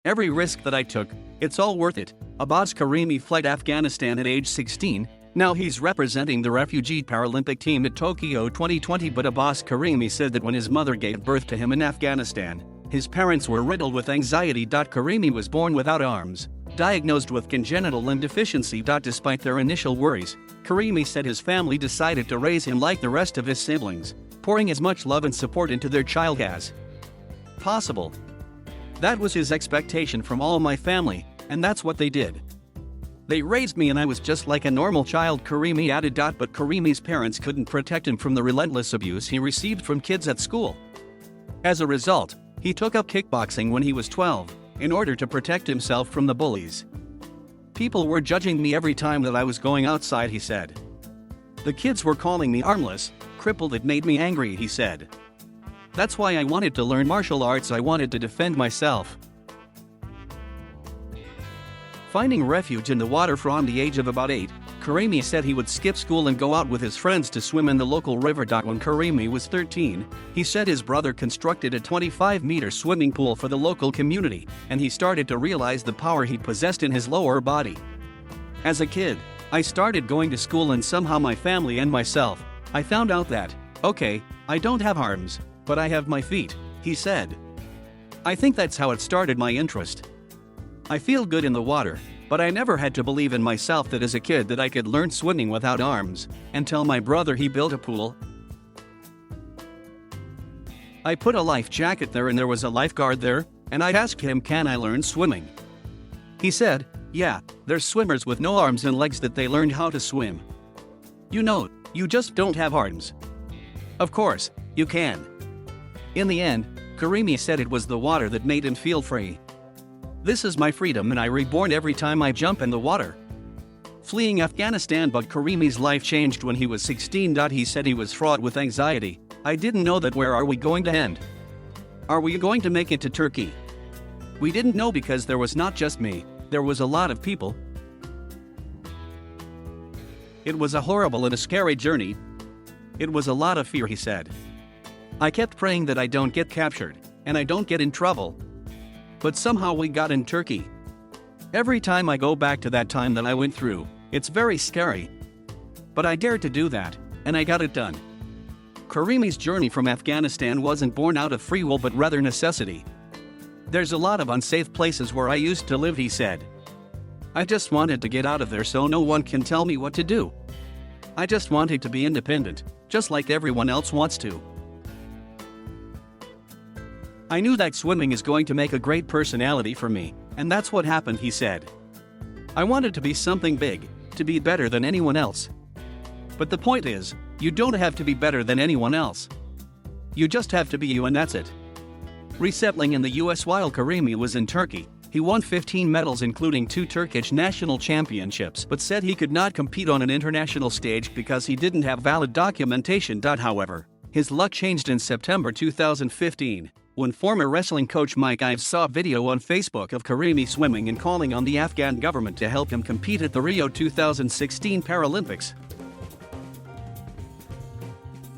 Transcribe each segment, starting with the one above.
Every risk that I took, it's all worth it. Abbas Karimi fled Afghanistan at age 16. Now he's representing the Refugee Paralympic Team at Tokyo 2020. But Abbas Karimi said that when his mother gave birth to him in Afghanistan, his parents were riddled with anxiety. Karimi was born without arms, diagnosed with congenital and deficiency. Despite their initial worries, Karimi said his family decided to raise him like the rest of his siblings, pouring as much love and support into their child as possible. That was his expectation from all my family, and that's what they did. They raised me and I was just like a normal child, Karimi added. But Karimi's parents couldn't protect him from the relentless abuse he received from kids at school. As a result, he took up kickboxing when he was 12, in order to protect himself from the bullies. People were judging me every time that I was going outside, he said. The kids were calling me armless, crippled. It made me angry, he said. That's why I wanted to learn martial arts. I wanted to defend myself. Finding refuge in the water from the age of about 8, Karimi said he would skip school and go out with his friends to swim in the local river. When Karimi was 13, he said his brother constructed a 25-meter swimming pool for the local community, and he started to realize the power he possessed in his lower body. As a kid, I started going to school, and somehow my family and myself, I found out that, okay, I don't have arms, but I have my feet, he said. I think that's how it started my interest. I feel good in the water, but I never had to believe in myself that as a kid that I could learn swimming without arms, until my brother he built a pool. I put a life jacket there and there was a lifeguard there, and I asked him, can I learn swimming? He said, yeah, there's swimmers with no arms and legs that they learned how to swim. You know, you just don't have arms. Of course, you can. In the end, Karimi said it was the water that made him feel free. This is my freedom and I reborn every time I jump in the water. Fleeing Afghanistan. But Karimi's life changed when he was 16. He said he was fraught with anxiety. I didn't know that. Where are we going to end? Are we going to make it to Turkey? We didn't know because there was not just me, there was a lot of people. It was a horrible and a scary journey. It was a lot of fear, he said. I kept praying that I don't get captured, and I don't get in trouble. But somehow we got in Turkey. Every time I go back to that time that I went through, it's very scary. But I dared to do that, and I got it done. Karimi's journey from Afghanistan wasn't born out of free will but rather necessity. There's a lot of unsafe places where I used to live, he said. I just wanted to get out of there so no one can tell me what to do. I just wanted to be independent, just like everyone else wants to. I knew that swimming is going to make a great personality for me, and that's what happened, he said. I wanted to be something big, to be better than anyone else. But the point is, you don't have to be better than anyone else. You just have to be you, and that's it. Resettling in the US while Karimi was in Turkey, he won 15 medals including 2 Turkish national championships, but said he could not compete on an international stage because he didn't have valid documentation. However, his luck changed in September 2015. When former wrestling coach Mike Ives saw a video on Facebook of Karimi swimming and calling on the Afghan government to help him compete at the Rio 2016 Paralympics.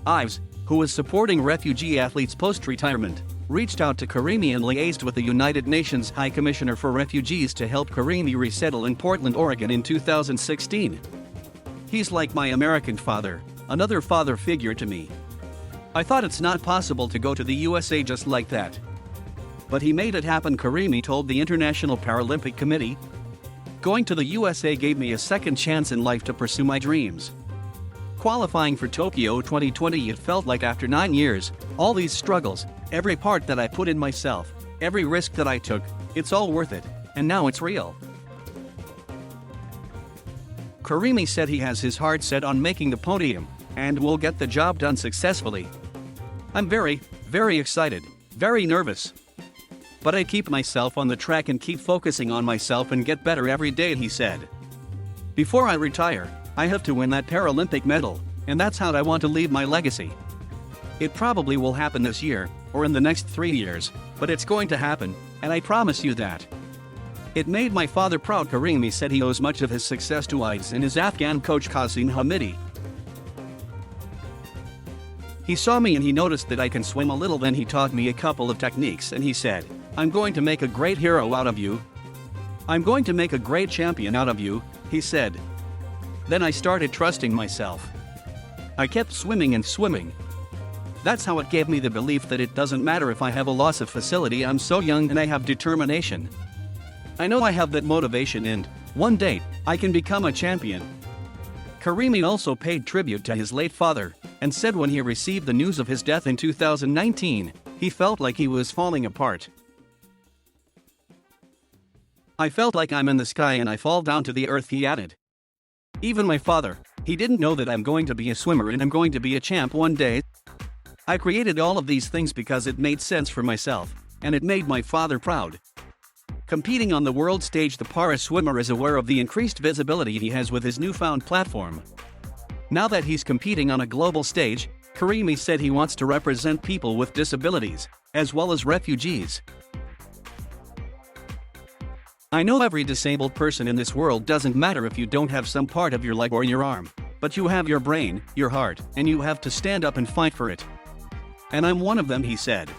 Ives, who was supporting refugee athletes post-retirement, reached out to Karimi and liaised with the United Nations High Commissioner for Refugees to help Karimi resettle in Portland, Oregon in 2016. He's like my American father, another father figure to me. I thought it's not possible to go to the USA just like that. But he made it happen, Karimi told the International Paralympic Committee. Going to the USA gave me a second chance in life to pursue my dreams. Qualifying for Tokyo 2020, it felt like after 9 years, all these struggles, every part that I put in myself, every risk that I took, it's all worth it, and now it's real. Karimi said he has his heart set on making the podium, and will get the job done successfully. I'm very, very excited, very nervous. But I keep myself on the track and keep focusing on myself and get better every day, he said. Before I retire, I have to win that Paralympic medal, and that's how I want to leave my legacy. It probably will happen this year, or in the next 3 years, but it's going to happen, and I promise you that. It made my father proud. Karimi said he owes much of his success to Ives and his Afghan coach Qasim Hamidi. He saw me and he noticed that I can swim a little, then he taught me a couple of techniques and he said, I'm going to make a great hero out of you. I'm going to make a great champion out of you, he said. Then I started trusting myself. I kept swimming and swimming. That's how it gave me the belief that it doesn't matter if I have a loss of facility, I'm so young and I have determination. I know I have that motivation and, one day, I can become a champion. Karimi also paid tribute to his late father, and said when he received the news of his death in 2019, he felt like he was falling apart. I felt like I'm in the sky and I fall down to the earth, he added. Even my father, he didn't know that I'm going to be a swimmer and I'm going to be a champ one day. I created all of these things because it made sense for myself, and it made my father proud. Competing on the world stage, the para swimmer is aware of the increased visibility he has with his newfound platform. Now that he's competing on a global stage, Karimi said he wants to represent people with disabilities, as well as refugees. I know every disabled person in this world, doesn't matter if you don't have some part of your leg or your arm, but you have your brain, your heart, and you have to stand up and fight for it. And I'm one of them, he said.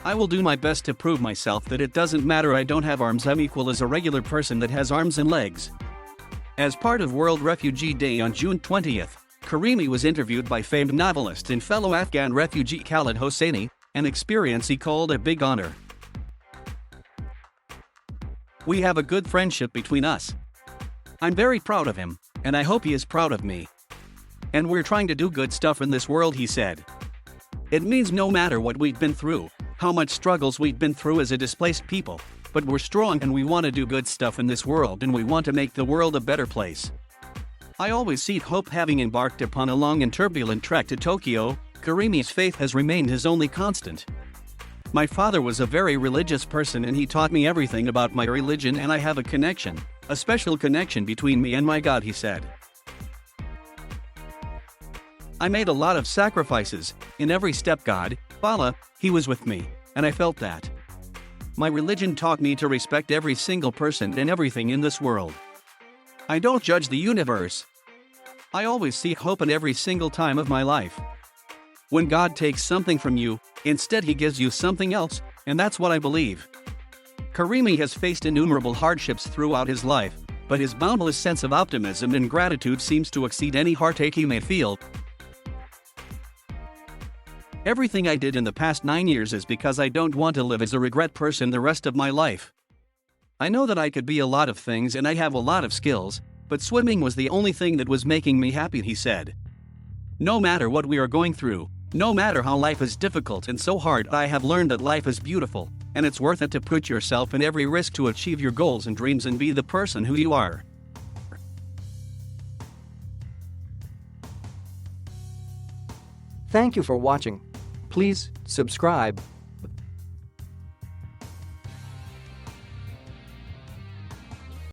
I will do my best to prove myself that it doesn't matter I don't have arms, I'm equal as a regular person that has arms and legs. As part of World Refugee Day on June 20th, Karimi was interviewed by famed novelist and fellow Afghan refugee Khaled Hosseini, an experience he called a big honor. We have a good friendship between us. I'm very proud of him, and I hope he is proud of me. And we're trying to do good stuff in this world, he said. It means no matter what we've been through, how much struggles we've been through as a displaced people, but we're strong and we want to do good stuff in this world and we want to make the world a better place. I always see hope. Having embarked upon a long and turbulent trek to Tokyo, Karimi's faith has remained his only constant. My father was a very religious person and he taught me everything about my religion, and I have a connection, a special connection between me and my God, he said. I made a lot of sacrifices. In every step, God, Allah, he was with me, and I felt that. My religion taught me to respect every single person and everything in this world. I don't judge the universe. I always see hope in every single time of my life. When God takes something from you, instead he gives you something else, and that's what I believe. Karimi has faced innumerable hardships throughout his life, but his boundless sense of optimism and gratitude seems to exceed any heartache he may feel. Everything I did in the past 9 years is because I don't want to live as a regret person the rest of my life. I know that I could be a lot of things and I have a lot of skills, but swimming was the only thing that was making me happy, he said. No matter what we are going through, no matter how life is difficult and so hard, I have learned that life is beautiful, and it's worth it to put yourself in every risk to achieve your goals and dreams and be the person who you are. Thank you for watching. Please subscribe.